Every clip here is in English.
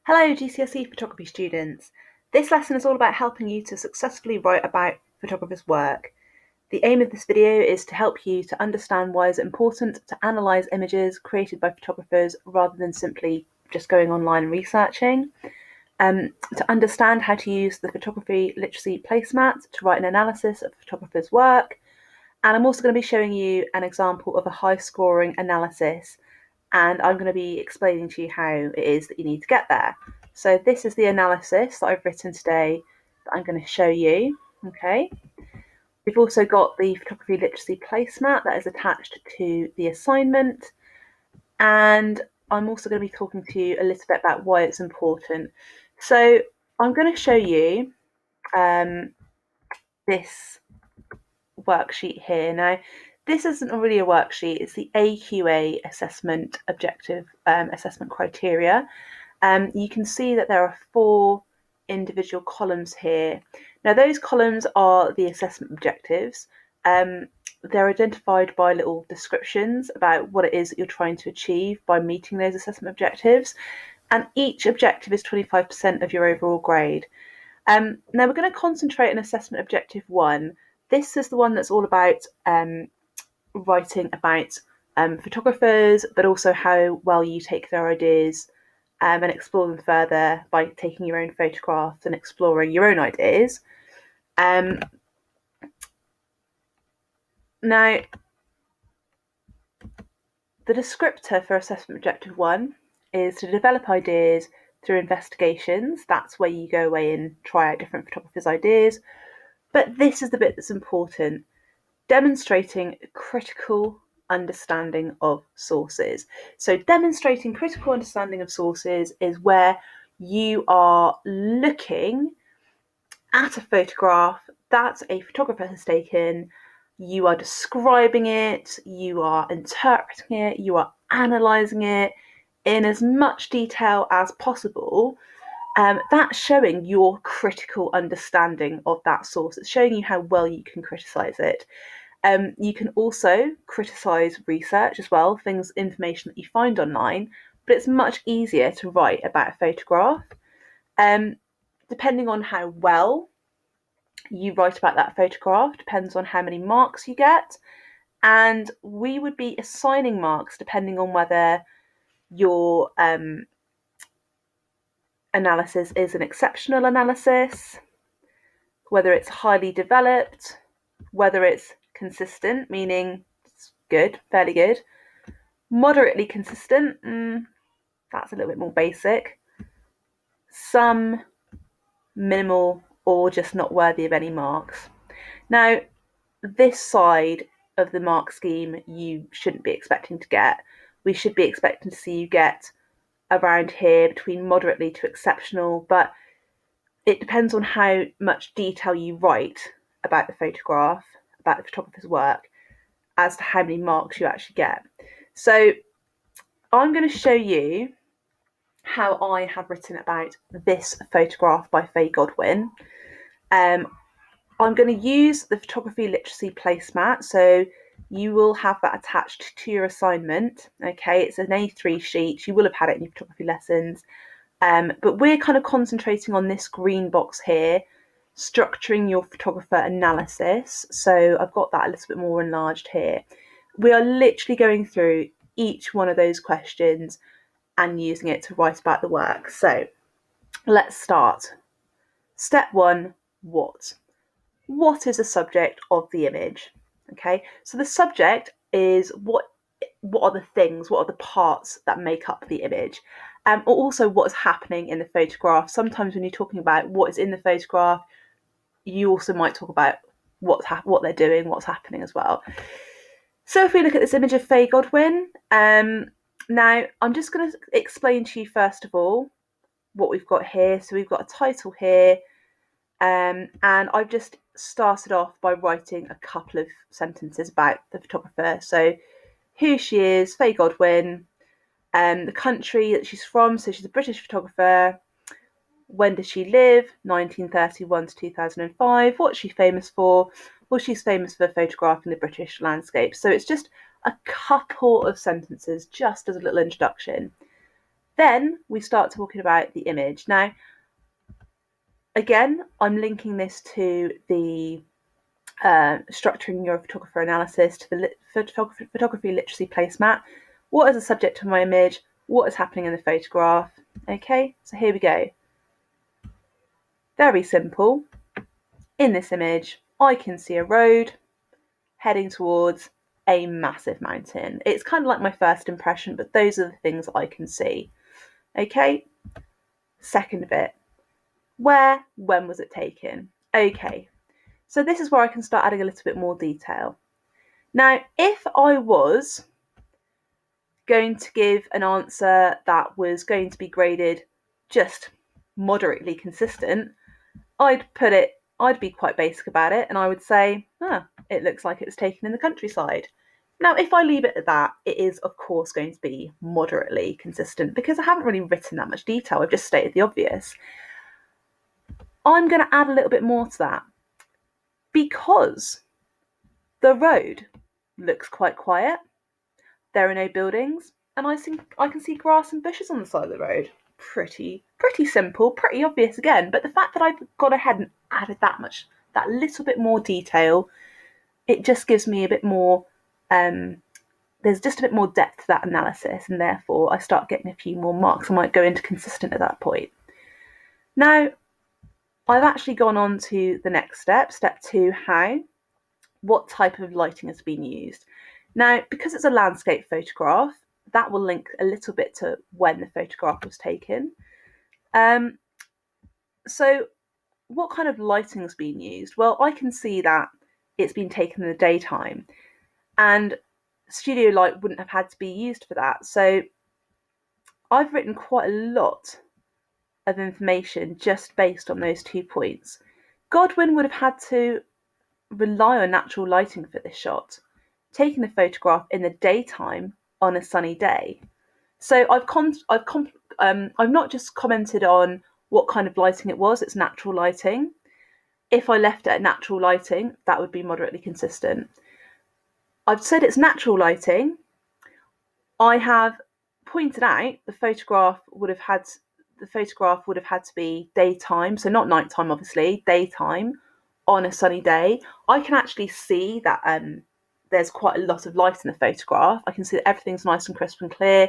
Hello GCSE photography students. This lesson is all about helping you to successfully write about photographers' work. The aim of this video is to help you to understand why it's important to analyse images created by photographers rather than simply just going online and researching. To understand how to use the photography literacy placemat to write an analysis of photographers' work. And I'm also going to be showing you an example of a high scoring analysis, and I'm going to be explaining to you how it is that you need to get there. So this is the analysis that I've written today that I'm going to show you. Okay. We've also got the photography literacy placemat that is attached to the assignment, and I'm also going to be talking to you a little bit about why it's important. So I'm going to show you this worksheet here. Now, this isn't really a worksheet, it's the AQA assessment objective assessment criteria. You can see that there are 4 individual columns here. Now, those columns are the assessment objectives. They're identified by little descriptions about what it is that you're trying to achieve by meeting those assessment objectives. And each objective is 25% of your overall grade. Now we're going to concentrate on assessment objective 1. This is the one that's all about writing about photographers, but also how well you take their ideas and explore them further by taking your own photographs and exploring your own ideas. Now, the descriptor for assessment objective 1 is to develop ideas through investigations. That's where you go away and try out different photographers' ideas. But this is the bit that's important: demonstrating critical understanding of sources. So demonstrating critical understanding of sources is where you are looking at a photograph that a photographer has taken, you are describing it, you are interpreting it, you are analysing it in as much detail as possible. That's showing your critical understanding of that source. It's showing you how well you can criticise it. You can also criticise research as well, information that you find online, but it's much easier to write about a photograph. Depending on how well you write about that photograph, depends on how many marks you get, and we would be assigning marks depending on whether your analysis is an exceptional analysis, whether it's highly developed, whether it's consistent, meaning it's good, fairly good, moderately consistent, that's a little bit more basic, some minimal, or just not worthy of any marks. Now, this side of the mark scheme you shouldn't be expecting to get. We should be expecting to see you get around here between moderately to exceptional, but it depends on how much detail you write about the photograph, about the photographer's work, as to how many marks you actually get. So I'm going to show you how I have written about this photograph by Faye Godwin. I'm going to use the photography literacy placemat, so you will have that attached to your assignment. Okay, it's an A3 sheet. You will have had it in your photography lessons, but we're kind of concentrating on this green box here, structuring your photographer analysis. So I've got that a little bit more enlarged here. We are literally going through each one of those questions and using it to write about the work. So let's start. Step 1, what? What is the subject of the image? Okay, so the subject is what are the things, what are the parts that make up the image, or also what is happening in the photograph. Sometimes when you're talking about what is in the photograph, you also might talk about what they're doing, what's happening as well. So if we look at this image of Faye Godwin, now I'm just going to explain to you first of all what we've got here. So we've got a title here, and I've just started off by writing a couple of sentences about the photographer. So who she is, Faye Godwin, the country that she's from, so she's a British photographer. When did she live? 1931 to 2005. What's she famous for? Well, she's famous for photographing the British landscape. So it's just a couple of sentences, just as a little introduction. Then we start talking about the image. Now, again, I'm linking this to the structuring your photographer analysis, to the photography literacy placemat. What is the subject of my image? What is happening in the photograph? Okay, so here we go. Very simple. In this image, I can see a road heading towards a massive mountain. It's kind of like my first impression, but those are the things I can see. Okay, second bit. Where, when was it taken? Okay, so this is where I can start adding a little bit more detail. Now, if I was going to give an answer that was going to be graded just moderately consistent, I'd be quite basic about it, and I would say, it looks like it was taken in the countryside. Now, if I leave it at that, it is, of course, going to be moderately consistent because I haven't really written that much detail. I've just stated the obvious. I'm going to add a little bit more to that because the road looks quite quiet. There are no buildings, and I can see grass and bushes on the side of the road. Pretty simple, pretty obvious again. But the fact that I've gone ahead and added that little bit more detail, it just gives me a bit more. There's just a bit more depth to that analysis, and therefore I start getting a few more marks. I might go into consistent at that point. Now, I've actually gone on to the next step, step 2, what type of lighting has been used. Now, because it's a landscape photograph, that will link a little bit to when the photograph was taken. So what kind of lighting has been used? Well, I can see that it's been taken in the daytime, and studio light wouldn't have had to be used for that. So I've written quite a lot of information just based on those 2 points. Godwin would have had to rely on natural lighting for this shot, taking the photograph in the daytime on a sunny day. So I've not just commented on what kind of lighting it was. It's natural lighting. If I left it at natural lighting, that would be moderately consistent. I've said it's natural lighting. I have pointed out the photograph would have had to be daytime, so not nighttime, obviously, daytime on a sunny day. I can actually see that there's quite a lot of light in the photograph. I can see that everything's nice and crisp and clear.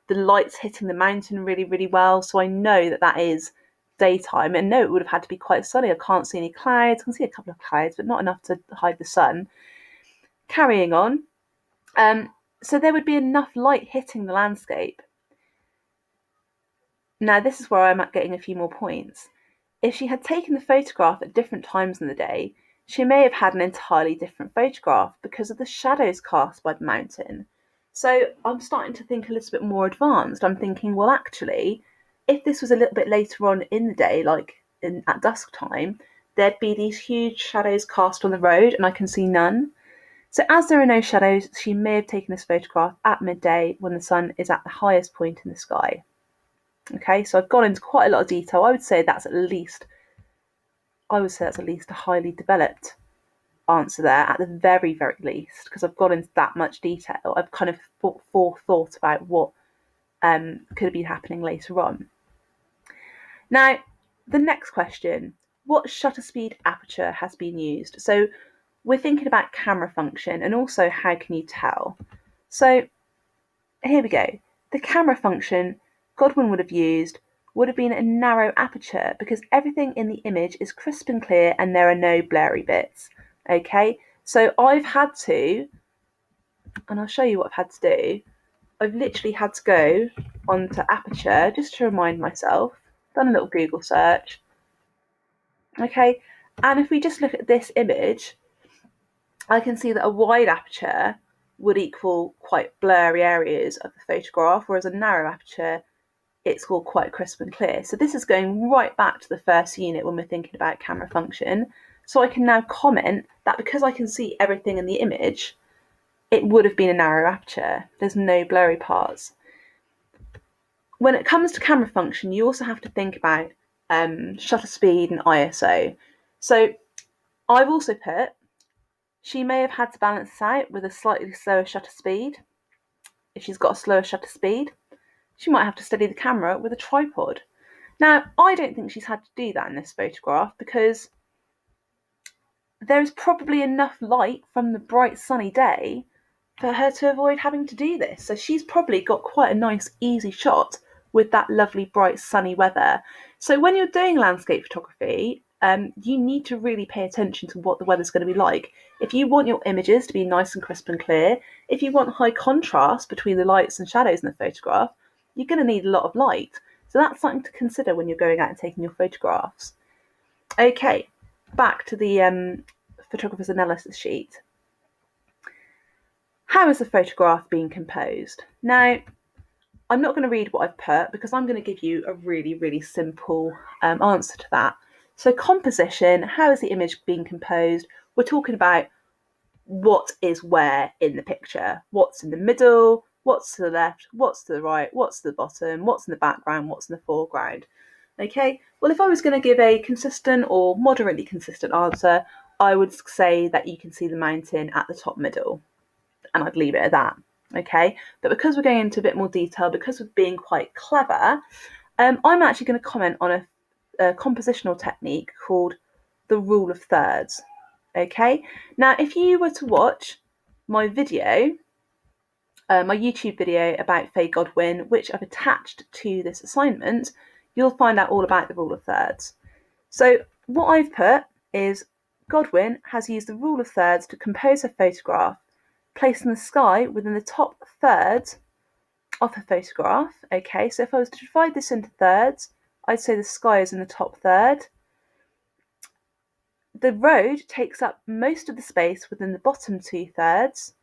The light's hitting the mountain really, really well, so I know that is daytime. And no, it would have had to be quite sunny. I can't see any clouds. I can see a couple of clouds, but not enough to hide the sun. Carrying on. So there would be enough light hitting the landscape. Now, this is where I'm at getting a few more points. If she had taken the photograph at different times in the day, she may have had an entirely different photograph because of the shadows cast by the mountain. So I'm starting to think a little bit more advanced. I'm thinking, well, actually, if this was a little bit later on in the day, like at dusk time, there'd be these huge shadows cast on the road and I can see none. So as there are no shadows, she may have taken this photograph at midday when the sun is at the highest point in the sky. Okay, so I've gone into quite a lot of detail. I would say that's at least a highly developed answer there, at the very, very least, because I've gone into that much detail. I've kind of forethought about what could have been happening later on. Now, the next question, what shutter speed aperture has been used? So we're thinking about camera function and also how can you tell? So here we go. The camera function Godwin would have used would have been a narrow aperture because everything in the image is crisp and clear and there are no blurry bits. Okay, so I've had to, and I'll show you what I've had to do. I've literally had to go onto aperture just to remind myself, done a little Google search. Okay, and if we just look at this image, I can see that a wide aperture would equal quite blurry areas of the photograph, whereas a narrow aperture, it's all quite crisp and clear. So this is going right back to the first unit when we're thinking about camera function. So I can now comment that because I can see everything in the image, it would have been a narrow aperture. There's no blurry parts. When it comes to camera function, you also have to think about shutter speed and ISO. So I've also put, she may have had to balance this out with a slightly slower shutter speed, if she's got a slower shutter speed. She might have to steady the camera with a tripod. Now, I don't think she's had to do that in this photograph because there is probably enough light from the bright sunny day for her to avoid having to do this. So she's probably got quite a nice, easy shot with that lovely, bright, sunny weather. So when you're doing landscape photography, you need to really pay attention to what the weather's going to be like. If you want your images to be nice and crisp and clear, if you want high contrast between the lights and shadows in the photograph, you're going to need a lot of light. So that's something to consider when you're going out and taking your photographs. Okay, back to the photographer's analysis sheet. How is the photograph being composed? Now, I'm not going to read what I've put because I'm going to give you a really, really simple answer to that. So composition, how is the image being composed? We're talking about what is where in the picture, what's in the middle, what's to the left, what's to the right, what's to the bottom, what's in the background, what's in the foreground. Okay, well, if I was going to give a consistent or moderately consistent answer, I would say that you can see the mountain at the top middle, and I'd leave it at that. Okay, but because we're going into a bit more detail, because we're being quite clever, I'm actually going to comment on a compositional technique called the rule of thirds. Okay, now if you were to watch my video, my YouTube video about Faye Godwin, which I've attached to this assignment, you'll find out all about the rule of thirds. So what I've put is Godwin has used the rule of thirds to compose her photograph, placing the sky within the top third of her photograph. Okay, so if I was to divide this into thirds, I'd say the sky is in the top third. The road takes up most of the space within the bottom 2/3,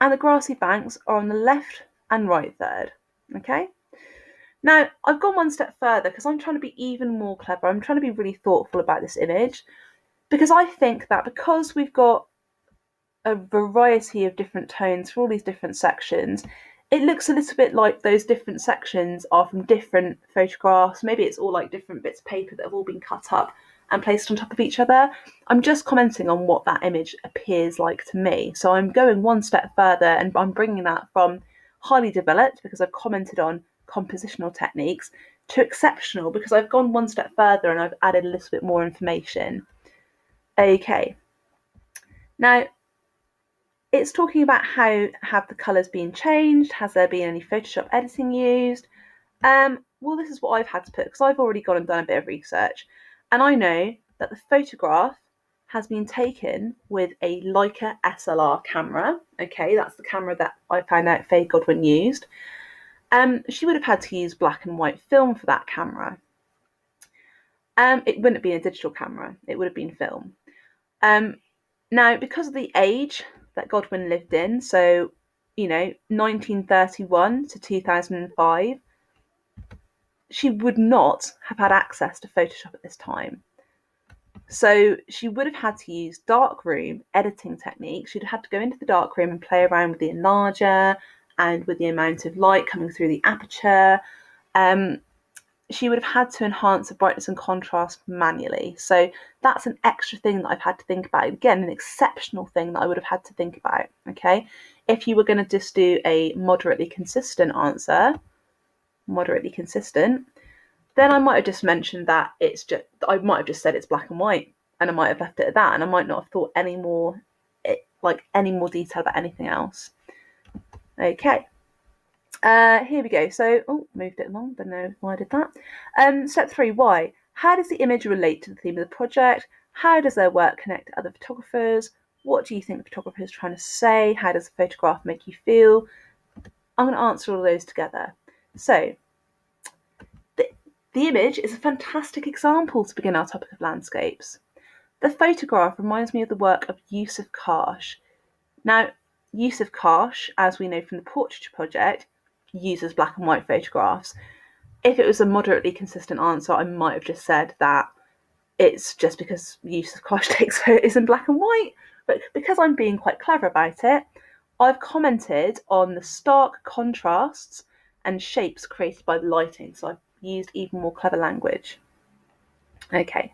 and the grassy banks are on the left and right third. Okay? Now, I've gone one step further because I'm trying to be even more clever. I'm trying to be really thoughtful about this image because I think that because we've got a variety of different tones for all these different sections, it looks a little bit like those different sections are from different photographs. Maybe it's all like different bits of paper that have all been cut up and placed on top of each other. I'm just commenting on what that image appears like to me. So I'm going one step further and I'm bringing that from highly developed, because I've commented on compositional techniques, to exceptional, because I've gone one step further and I've added a little bit more information. Okay. Now, it's talking about how have the colours been changed, has there been any Photoshop editing used? Well, this is what I've had to put because I've already gone and done a bit of research, and I know that the photograph has been taken with a Leica SLR camera. Okay, that's the camera that I found out Faye Godwin used. She would have had to use black and white film for that camera. It wouldn't have been a digital camera, it would have been film. Now, because of the age that Godwin lived in, so, 1931 to 2005, she would not have had access to Photoshop at this time. So she would have had to use darkroom editing techniques. She'd have had to go into the darkroom and play around with the enlarger and with the amount of light coming through the aperture. She would have had to enhance the brightness and contrast manually. So that's an extra thing that I've had to think about. Again, an exceptional thing that I would have had to think about, okay? If you were going to just do a moderately consistent answer, moderately consistent, then I might have just mentioned that I might have just said it's black and white, and I might have left it at that, and I might not have thought any more detail about anything else. Okay. Here we go. So, moved it along, don't know why I did that. Step 3, why? How does the image relate to the theme of the project? How does their work connect to other photographers? What do you think the photographer is trying to say? How does the photograph make you feel? I'm going to answer all of those together. So, the image is a fantastic example to begin our topic of landscapes. The photograph reminds me of the work of Yusuf Karsh. Now, Yusuf Karsh, as we know from the Portraiture Project, uses black and white photographs. If it was a moderately consistent answer, I might have just said that it's just because Yusuf Karsh takes photos in black and white. But because I'm being quite clever about it, I've commented on the stark contrasts and shapes created by the lighting. So I've used even more clever language. Okay,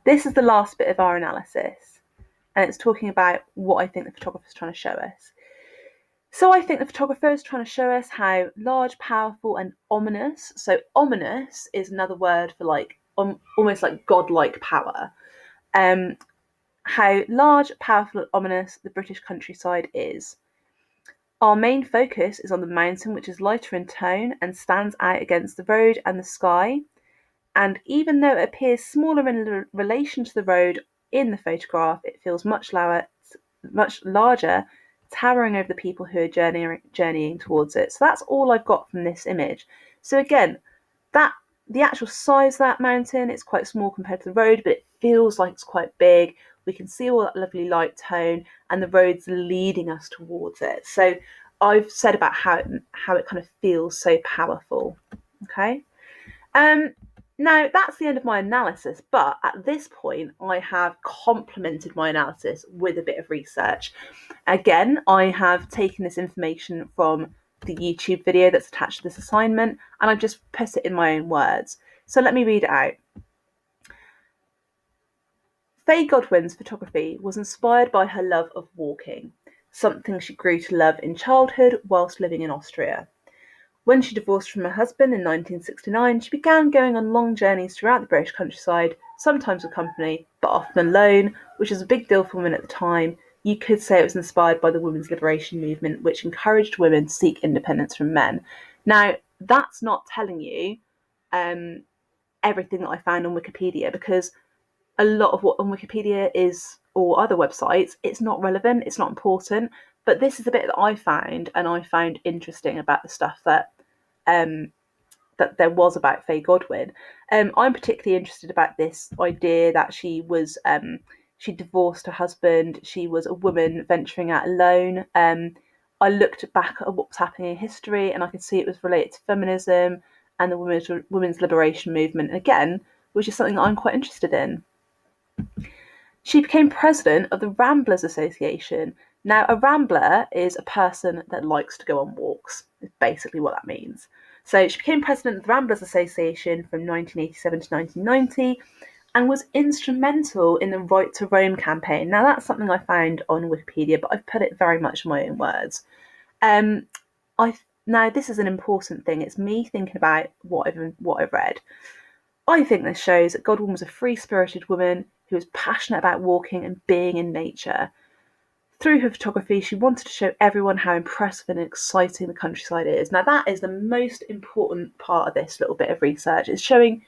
this is the last bit of our analysis, and it's talking about what I think the photographer is trying to show us. So I think the photographer is trying to show us how large, powerful, and ominous. So ominous is another word for like almost like godlike power. Um, how large, powerful, and ominous the British countryside is. Our main focus is on the mountain, which is lighter in tone and stands out against the road and the sky. And even though it appears smaller in relation to the road in the photograph, it feels much larger, towering over the people who are journeying towards it. So that's all I've got from this image. So again, that the actual size of that mountain, it's quite small compared to the road, but it feels like it's quite big. We can see all that lovely light tone, and the road's leading us towards it. So I've said about how it kind of feels so powerful. Okay. Um, Now, that's the end of my analysis, but at this point, I have complemented my analysis with a bit of research. Again, I have taken this information from the YouTube video that's attached to this assignment, and I've just put it in my own words. So let me read it out. Faye Godwin's photography was inspired by her love of walking, something she grew to love in childhood whilst living in Austria. When she divorced from her husband in 1969, she began going on long journeys throughout the British countryside, sometimes with company, but often alone, which was a big deal for women at the time. You could say it was inspired by the women's liberation movement, which encouraged women to seek independence from men. Now, that's not telling you everything that I found on Wikipedia, because a lot of what on Wikipedia is, or other websites, it's not relevant, it's not important. But this is the bit that I found, and I found interesting about the stuff that that there was about Faye Godwin. I'm particularly interested about this idea that she divorced her husband. She was a woman venturing out alone. I looked back at what's happening in history, and I could see it was related to feminism and the women's liberation movement again, which is something that I'm quite interested in. She became president of the Ramblers Association. Now, a rambler is a person that likes to go on walks, is basically what that means. So she became president of the Ramblers Association from 1987 to 1990 and was instrumental in the Right to Roam campaign. Now, that's something I found on Wikipedia, but I've put it very much in my own words. Now, this is an important thing. It's me thinking about what I've read. I think this shows that Godwin was a free-spirited woman who was passionate about walking and being in nature. Through her photography, she wanted to show everyone how impressive and exciting the countryside is. Now, that is the most important part of this little bit of research. It's showing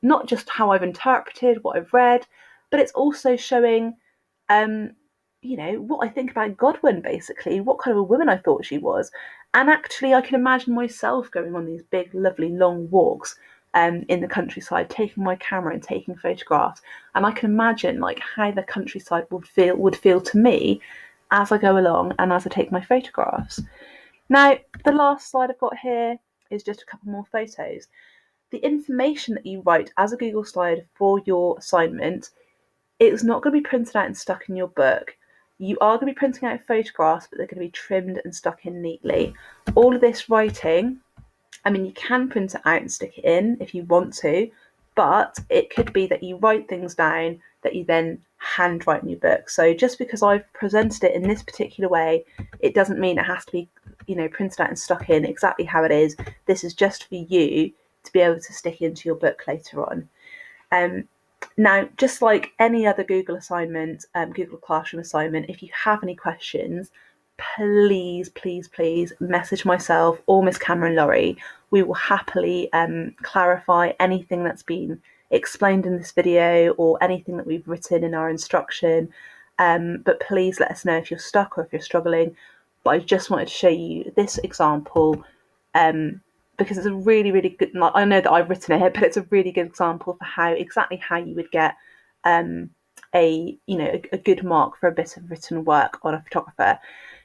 not just how I've interpreted what I've read, but it's also showing, what I think about Godwin, basically, what kind of a woman I thought she was. And actually, I can imagine myself going on these big, lovely, long walks in the countryside, taking my camera and taking photographs. And I can imagine like how the countryside would feel to me as I go along and as I take my photographs. Now, the last slide I've got here is just a couple more photos. The information that you write as a Google slide for your assignment, it's not going to be printed out and stuck in your book. You are going to be printing out photographs, but they're going to be trimmed and stuck in neatly. All of this writing, I mean, you can print it out and stick it in if you want to, but it could be that you write things down that you then handwrite in your book. So just because I've presented it in this particular way, it doesn't mean it has to be, printed out and stuck in exactly how it is. This is just for you to be able to stick into your book later on. Now, just like any other Google assignment, Google Classroom assignment, if you have any questions, please, please, please message myself or Miss Cameron Laurie. We will happily clarify anything that's been explained in this video or anything that we've written in our instruction. But please let us know if you're stuck or if you're struggling. But I just wanted to show you this example because it's a really, really good. I know that I've written it, but it's a really good example for exactly how you would get a good mark for a bit of written work on a photographer.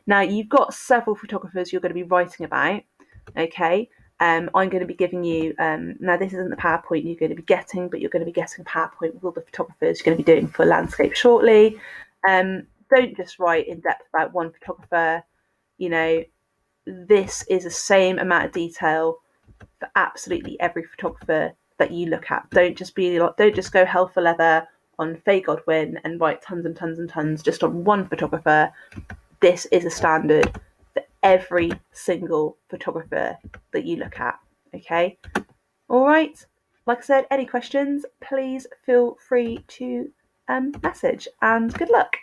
Now, you've got several photographers you're going to be writing about, okay? I'm going to be giving you, now this isn't the PowerPoint you're going to be getting, but you're going to be getting a PowerPoint with all the photographers you're going to be doing for landscape shortly. Don't just write in depth about one photographer. This is the same amount of detail for absolutely every photographer that you look at. Don't just go hell for leather on Faye Godwin and write tons and tons and tons just on one photographer. This is a standard for every single photographer that you look at. Okay. All right. Like I said, any questions, please feel free to message, and good luck.